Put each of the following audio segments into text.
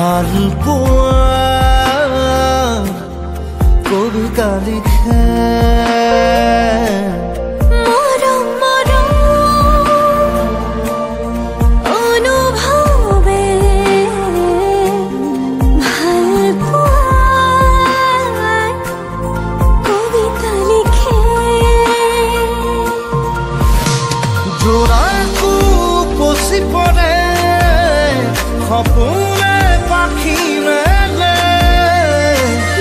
ভাল পোৱাৰ কবিতা লিখে সপোনে পাখি মেলে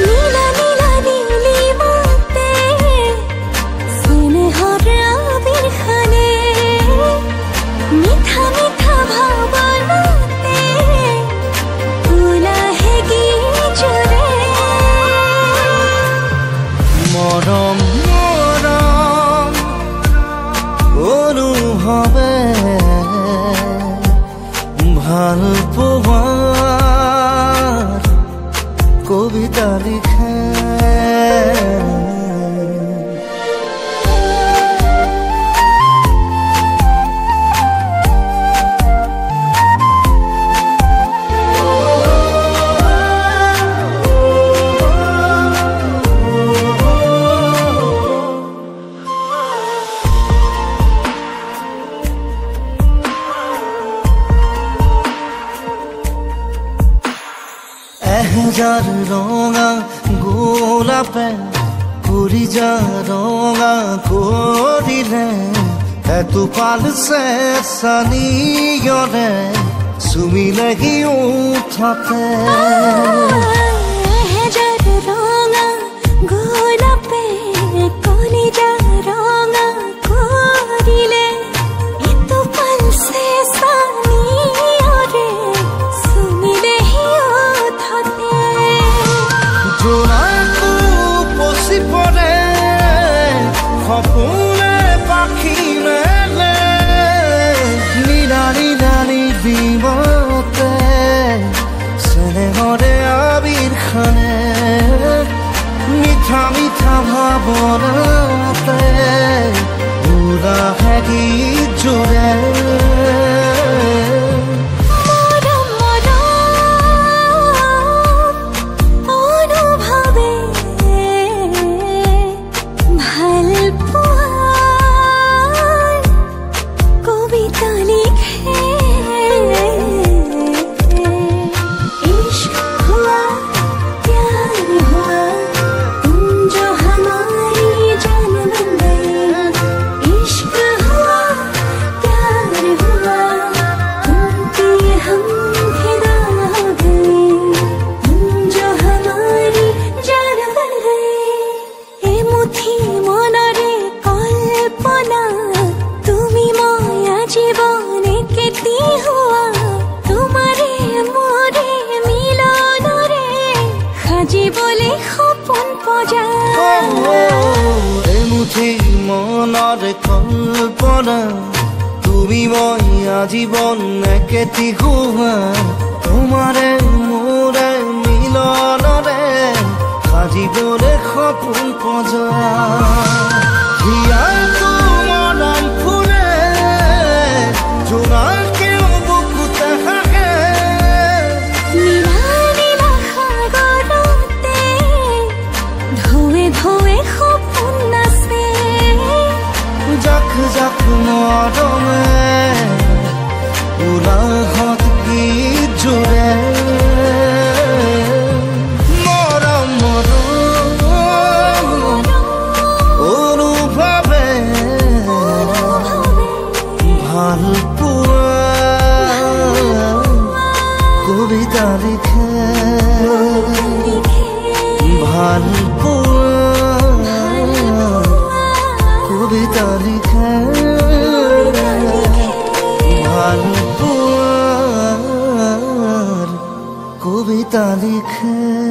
নীলা নীলা নীলি মাতে স্নেহৰ আবিৰ খানে মিঠা মিঠা ভাৱনাতে ফুলাহে গীত জুৰে মৰম মৰম অনুভৱে ভাল পোৱাৰ কবিতা লিখে এহেজাৰ ৰঙা গোলাপে কুৰিজা ৰঙা কৰিলে এটোপাল চেঁচানিয়ৰে চুমিলেহি উঠতে এহেজাৰ ৰঙা গোলাপে কুৰিজা ৰঙা কৰিলে এটোপাল চেঁচানিয়ৰে চুমিলেহি জোনাকো পচি পৰে সপোনে পাখি মেলে নীলা নীলা নিৰ্বিমতে স্নেহৰে আবিৰ খানে মিঠা মিঠা ভাৱনাতে উলাহে গীত জুৰে এমুঠি মনৰ কল্পনা তুমি মই আজীৱন একেটি হোৱা তোমাৰে মোৰে মিলনৰে সাজিবলৈ সপোন পজা হিয়াটো মৰম ফুলে জোনাকে বুকুতে হাকে জাক মৰমে উলাহত গীত জুৰে মৰম মৰম অনুভৱে ভাল পোৱাৰ কবিতা লিখে ভাল পোৱাৰ কবিতা লিখে ভাল পোৱাৰ কবিতা লিখে